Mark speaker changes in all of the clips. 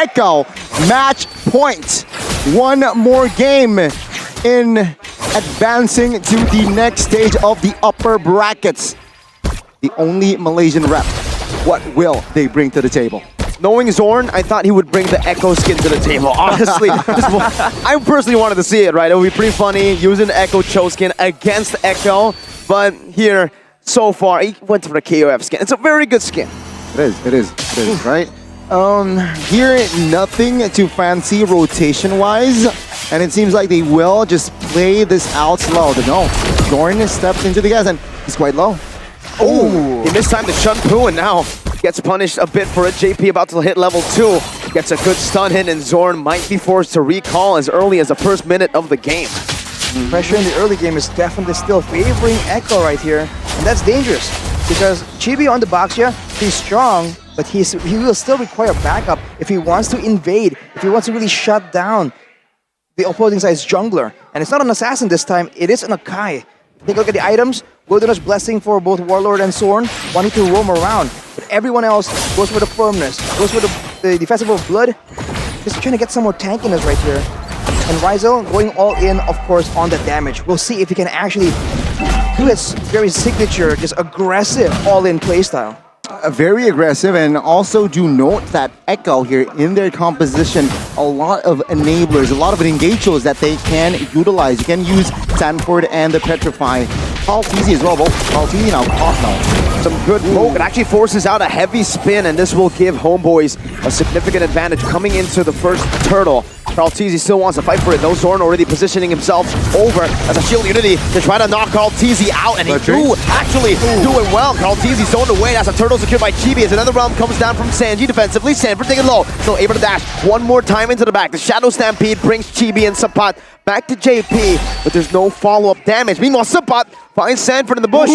Speaker 1: Echo, match point. One more game in advancing to the next stage of the upper brackets. The only Malaysian rep. What will they bring to the table?
Speaker 2: Knowing Zorn, I thought he would bring the Echo skin to the table. Honestly, I personally wanted to see it, right? It would be pretty funny using the Echo Cho skin against Echo. But here, so far, he went for the KOF skin. It's a very good skin.
Speaker 1: It is, right? Here, nothing too fancy rotation-wise. And it seems like they will just play this out slow. No, Zorn steps into the gas and he's quite low.
Speaker 2: Oh, he mistimed the Chun Poo and now gets punished a bit for it. JP about to hit level 2. Gets a good stun hit and Zorn might be forced to recall as early as the first minute of the game.
Speaker 3: Pressure in the early game is definitely still favoring Echo right here. And that's dangerous because Chibi on the box here, he's strong, but he will still require backup if he wants to invade, if he wants to really shut down the opposing side's jungler. And it's not an assassin this time, it is an Akai. Take a look at the items. Wilderness Blessing for both Warlord and Zorn, wanting to roam around. But everyone else goes for the firmness, goes for the Festival of Blood. Just trying to get some more tankiness right here. And Ryzel going all in, of course, on the damage. We'll see if he can actually do his very signature, just aggressive all-in playstyle.
Speaker 1: Very aggressive, and also do note that Echo here in their composition, a lot of enablers, a lot of engagers that they can utilize. You can use Sanford and the Petrify. Easy as well, both easy now, caught now.
Speaker 2: Some good poke. It actually forces out a heavy spin, and this will give HomeBois a significant advantage coming into the first turtle. Carlteezy still wants to fight for it, though. Zorn already positioning himself over as a shield unity to try to knock Carlteezy out, and he do actually do it well. Carlteezy zoned away as a turtle secured by Chibi as another realm comes down from Sanji defensively. Sanford taking low, still able to dash one more time into the back. The Shadow Stampede brings Chibi and Sapat back to JP, but there's no follow-up damage. Meanwhile, Sapat finds Sanford in the bush.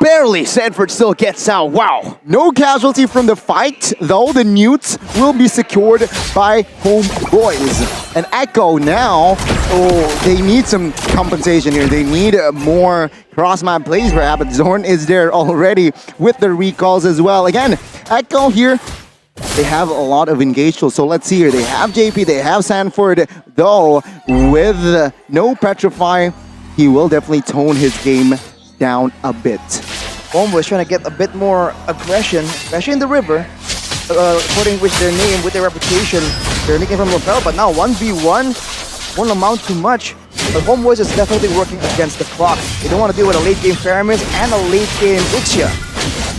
Speaker 2: Barely. Sanford still gets out. Wow.
Speaker 1: No casualty from the fight, though. The Newts will be secured by HomeBois. And Echo now, they need some compensation here. They need more cross-map plays perhaps, but Zorn is there already with the recalls as well. Again, Echo here, they have a lot of engagement, so let's see here. They have JP, they have Sanford, though with no Petrify, he will definitely tone his game down a bit.
Speaker 3: HomeBois trying to get a bit more aggression, especially in the river, according with their name, with their reputation. They're nicking from Lapel, but now 1v1 won't amount to much. But HomeBois is definitely working against the clock. They don't want to deal with a late game Faramis and a late game Ixia.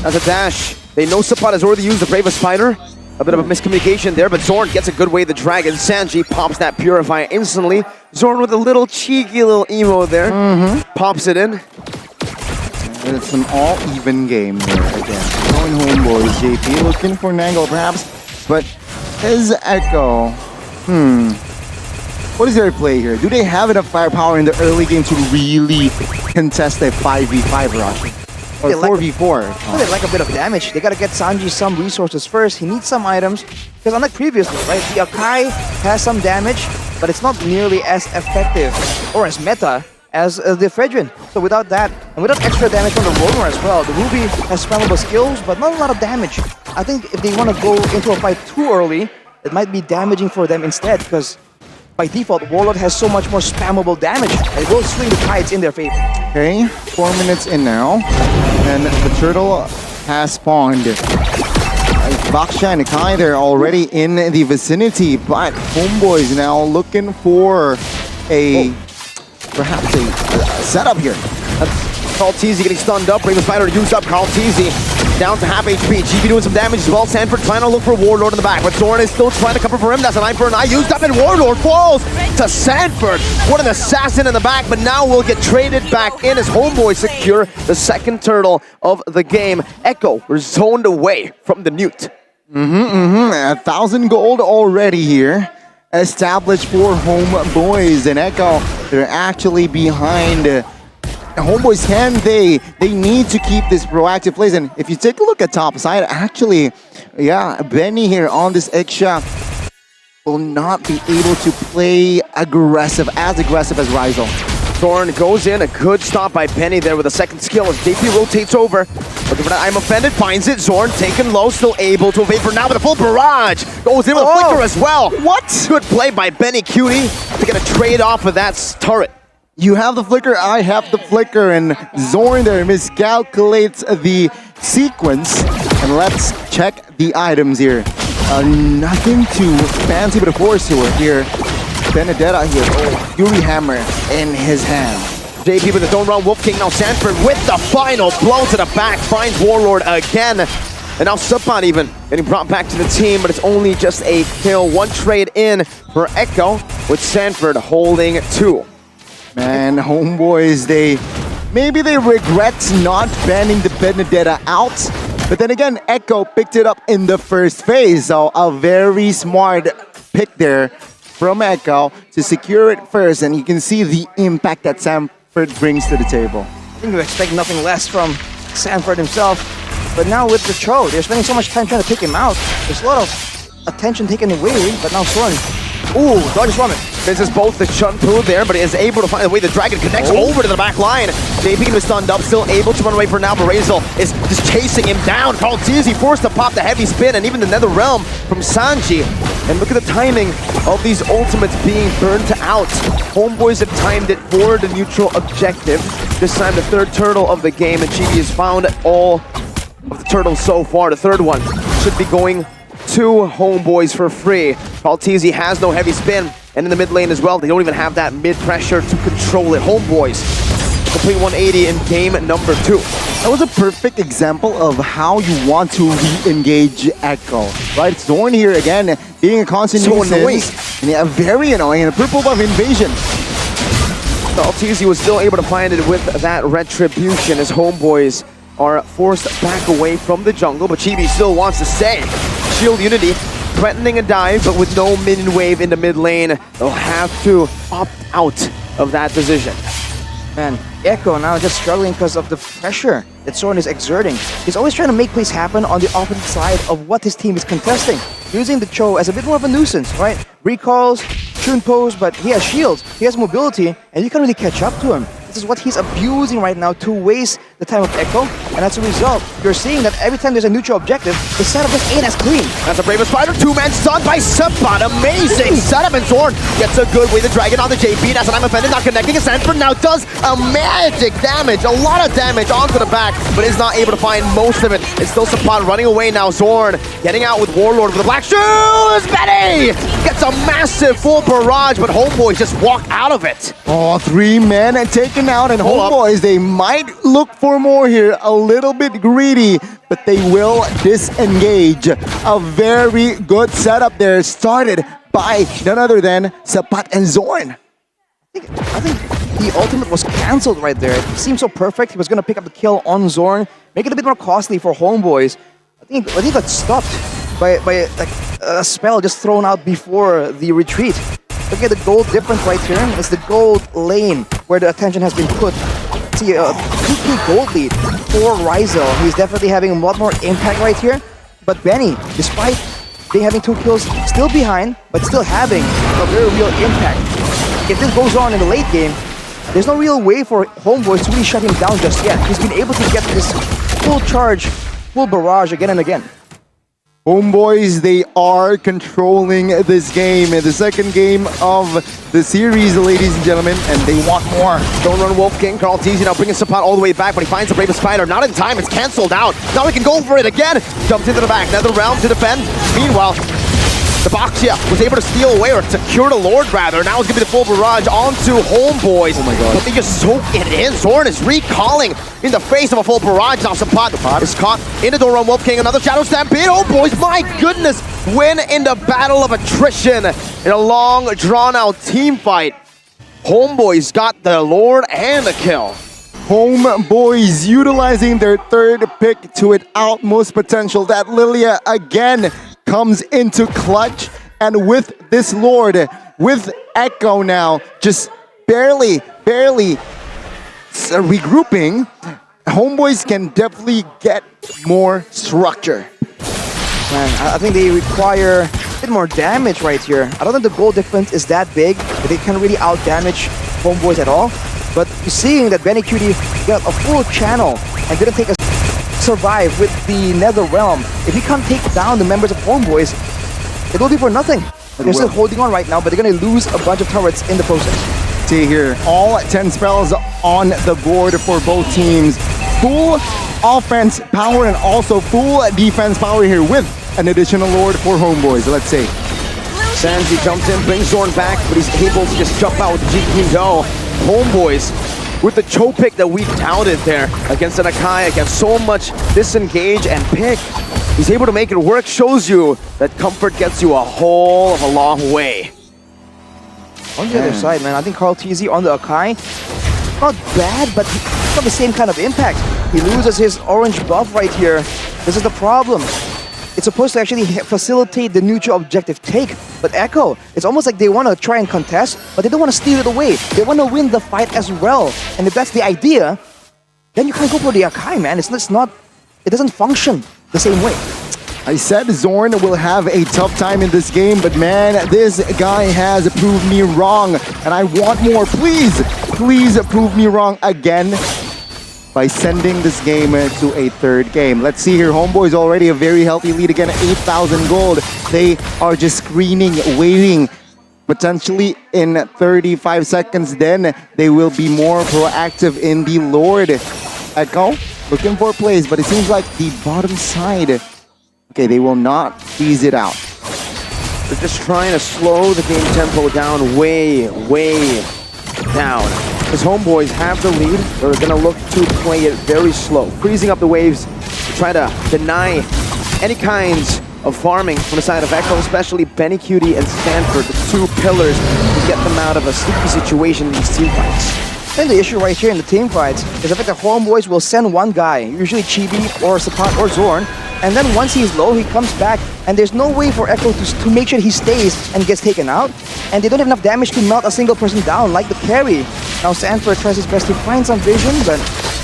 Speaker 2: As a dash, they know Sapat has already used the Bravest Spider. A bit of a miscommunication there, but Zorn gets a good way the dragon. Sanji pops that Purifier instantly. Zorn with a little cheeky little emo there. Pops it in.
Speaker 1: And it's an all-even game there again. Going HomeBois, JP looking for an angle perhaps, but is Echo, what is their play here? Do they have enough firepower in the early game to really contest a 5v5 rush? Or 4v4?
Speaker 3: They like a bit of damage. They gotta get Sanji some resources first. He needs some items, because unlike previously, right, the Akai has some damage, but it's not nearly as effective or as meta as the Fredrin. So without that, and without extra damage from the Roamer as well, the Ruby has spammable skills, but not a lot of damage. I think if they want to go into a fight too early, it might be damaging for them instead, because by default, Warlord has so much more spammable damage. It will swing the tides in their favor.
Speaker 1: Okay, 4 minutes in now, and the turtle has spawned. Baksha and Kai, they're already in the vicinity, but HomeBois now looking for perhaps a setup here.
Speaker 2: That's Carlteezy getting stunned up, bring the spider to use up. Carlteezy down to half HP. GB doing some damage as well. Sanford trying to look for Warlord in the back, but Zorn is still trying to cover for him. That's an eye for an eye used up, and Warlord falls to Sanford. What an assassin in the back, but now we'll get traded back in as HomeBois secure the second turtle of the game. Echo, we're zoned away from the Newt.
Speaker 1: 1,000 gold already here. Established for HomeBois, and Echo, they're actually behind. HomeBois, they need to keep this proactive plays, and if you take a look at top side, actually, Benny here on this Ixia will not be able to play as aggressive as Ryzel.
Speaker 2: Zorn goes in, a good stop by Benny there with a second skill as JP rotates over. Looking for that I'm offended, finds it. Zorn taken low, still able to evade for now with a full barrage. Goes in with a flicker as well. What? Good play by Benny Cutie to get a trade off of that turret.
Speaker 1: You have the flicker, I have the flicker, and Zorn there miscalculates the sequence. And let's check the items here. Nothing too fancy, but of course here. Benedetta here, Fury Hammer in his hand.
Speaker 2: JP with the don't run, Wolf King now Sanford with the final blow to the back, finds Warlord again. And now Subpot even getting brought back to the team, but it's only just a kill. One trade in for Echo with Sanford holding 2.
Speaker 1: Man, HomeBois, maybe they regret not banning the Benedetta out, but then again, Echo picked it up in the first phase, so a very smart pick there from Echo to secure it first, and you can see the impact that Sanford brings to the table.
Speaker 3: I think you expect nothing less from Sanford himself, but now with the Cho, they're spending so much time trying to pick him out. There's a lot of attention taken away, but now Zorn, dodges from it.
Speaker 2: This is both the Chun-Poo there, but is able to find a way. The Dragon connects over to the back line. JP was stunned up, still able to run away for now, but Razel is just chasing him down. Carl Tizi forced to pop the heavy spin, and even the Nether Realm from Sanji. And look at the timing of these ultimates being burnt out. HomeBois have timed it for the neutral objective. This time the third turtle of the game, and Chibi has found all of the turtles so far. The third one should be going to HomeBois for free. Carl Tizi has no heavy spin. And in the mid lane as well, they don't even have that mid pressure to control it. HomeBois, complete 180 in game number 2.
Speaker 1: That was a perfect example of how you want to re-engage Echo, right? Zorn here again, being a constant nuisance. And yeah, very annoying, and a purple buff invasion.
Speaker 2: Altizi was still able to find it with that retribution as HomeBois are forced back away from the jungle, but Chibi still wants to stay. Shield Unity threatening a dive, but with no minion wave in the mid lane, they'll have to opt out of that position.
Speaker 3: Man, Echo now just struggling because of the pressure that Zorn is exerting. He's always trying to make plays happen on the opposite side of what his team is contesting, using the Cho as a bit more of a nuisance, right? Recalls, Chun-Pos, but he has shields, he has mobility, and you can't really catch up to him. This is what he's abusing right now to waste the time of Echo, and as a result, you're seeing that every time there's a neutral objective, the setup just ain't as clean.
Speaker 2: That's a Bravest Spider, 2-man stun by Subpot. Amazing setup, and Zorn gets a good way. The Dragon on the JP, that's an I'm offended, not connecting. And Sanford now does a magic damage, a lot of damage onto the back, but is not able to find most of it. It's still Subpot running away now. Zorn getting out with Warlord with the black shoes. Benny gets a massive full barrage, but HomeBois just walk out of it.
Speaker 1: Oh, 3 men and taken out, and HomeBois, they might look for more here, a little bit greedy, but they will disengage. A very good setup there, started by none other than Subpot and Zorn.
Speaker 3: I think the ultimate was cancelled right there. It seemed so perfect. He was going to pick up the kill on Zorn, make it a bit more costly for HomeBois. I think he got stopped by like a spell just thrown out before the retreat. Look at the gold difference right here. It's the gold lane where the attention has been put. See, 2k gold lead for Ryzel. He's definitely having a lot more impact right here. But Benny, despite being having 2 kills, still behind, but still having a very real impact. If this goes on in the late game, there's no real way for HomeBois to really shut him down just yet. He's been able to get this full charge, full barrage again and again.
Speaker 1: HomeBois, they are controlling this game in the second game of the series, ladies and gentlemen, and they want more.
Speaker 2: Don't run Wolf King. Carl Tizi now bringing Subpot all the way back, but he finds the Bravest Spider. Not in time, it's cancelled out. Now he can go for it again. Jumps into the back, Nether Realm to defend. Meanwhile, the Boxia was able to steal away, or secure the Lord rather. Now it's going to be the full barrage onto HomeBois.
Speaker 1: Oh my god.
Speaker 2: But they just soak it in. Zorn is recalling in the face of a full barrage. Now Subpot is caught in the door on Wolf King. Another Shadow Stampede. HomeBois, my goodness. Win in the battle of attrition in a long, drawn-out team fight. HomeBois got the Lord and the kill.
Speaker 1: HomeBois utilizing their third pick to its utmost potential. That Lilia again comes into clutch, and with this Lord, with Echo now just barely regrouping, HomeBois can definitely get more structure.
Speaker 3: Man, I think they require a bit more damage right here. I don't think the gold difference is that big, but they can't really out-damage HomeBois at all. But seeing that Benny Cutie got a full channel and didn't take a survive with the Nether Realm, if he can't take down the members of HomeBois, it will be for nothing. They're still holding on right now, but they're going to lose a bunch of turrets in the process.
Speaker 1: See here, all 10 spells on the board for both teams. Full offense power and also full defense power here with an additional Lord for HomeBois. Let's see.
Speaker 2: Sanji jumps in, brings Zorn back, but he's able to just jump out with the GBK go. HomeBois with the choke pick that we doubted there against an Akai, against so much disengage and pick. He's able to make it work, shows you that comfort gets you a whole of a long way.
Speaker 3: On the other side, man, I think Carl TZ on the Akai, not bad, but not the same kind of impact. He loses his orange buff right here. This is the problem. It's supposed to actually facilitate the neutral objective take, but Echo, it's almost like they want to try and contest, but they don't want to steal it away. They want to win the fight as well. And if that's the idea, then you can't go for the Akai, man. It doesn't function the same way.
Speaker 1: I said Zorn will have a tough time in this game, but man, this guy has proved me wrong. And I want more. Please prove me wrong again by sending this game to a third game. Let's see here. HomeBois already a very healthy lead again, 8,000 gold. They are just screening, waiting. Potentially in 35 seconds, then they will be more proactive in the Lord. Echo looking for plays, but it seems like the bottom side, okay, they will not tease it out.
Speaker 2: They're just trying to slow the game tempo down way down. As HomeBois have the lead, they're going to look to play it very slow, freezing up the waves to try to deny any kinds of farming from the side of Echo, especially Benny Cutie and Stanford, the two pillars to get them out of a sticky situation in these team fights.
Speaker 3: Then the issue right here in the team fights is the fact that HomeBois will send one guy, usually Chibi or Sapat or Zorn, and then once he's low, he comes back, and there's no way for Echo to make sure he stays and gets taken out, and they don't have enough damage to melt a single person down, like the carry. Now Sanford tries his best to find some vision, but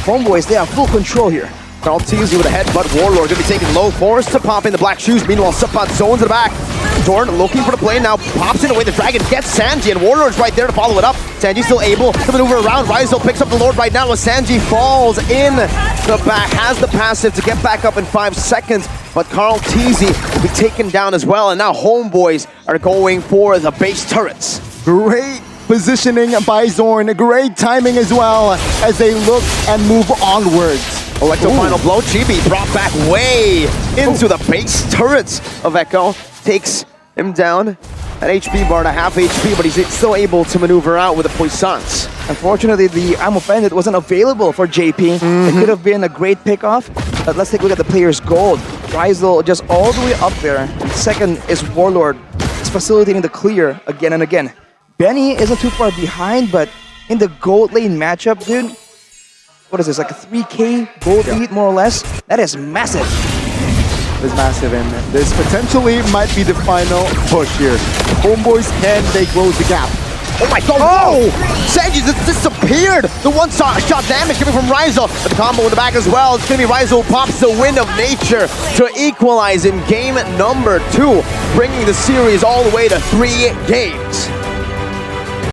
Speaker 3: HomeBois, they have full control here.
Speaker 2: Carl TZ with a headbutt. Warlord gonna be taking low, forced to pop in the black shoes. Meanwhile, Sapat zones in the back. Zorn looking for the play now, pops in away the dragon, gets Sanji, and Warlord's right there to follow it up. Sanji still able to maneuver around. Rizal picks up the Lord right now as Sanji falls in the back, has the passive to get back up in 5 seconds, but Carl TZ will be taken down as well, and now HomeBois are going for the base turrets.
Speaker 1: Great positioning by Zorn, great timing as well as they look and move onwards.
Speaker 2: Electro final blow, Chibi brought back way into the base turrets of Echo. Takes him down at HP bar to half HP, but he's still able to maneuver out with the Puissance.
Speaker 3: Unfortunately, the Ammo Bandit wasn't available for JP. It could have been a great pickoff, but let's take a look at the player's gold. Rizal just all the way up there. Second is Warlord. It's facilitating the clear again and again. Benny isn't too far behind, but in the gold lane matchup, dude, what is this, like a 3K gold lead, more or less? That is massive.
Speaker 1: It's massive, and this potentially might be the final push here. HomeBois, can they close the gap?
Speaker 2: Oh my god, oh! Sanji just disappeared! The one-shot damage coming from Rizal, but the combo in the back as well. It's gonna be Rizal pops the Wind of Nature to equalize in game number 2, bringing the series all the way to 3 games.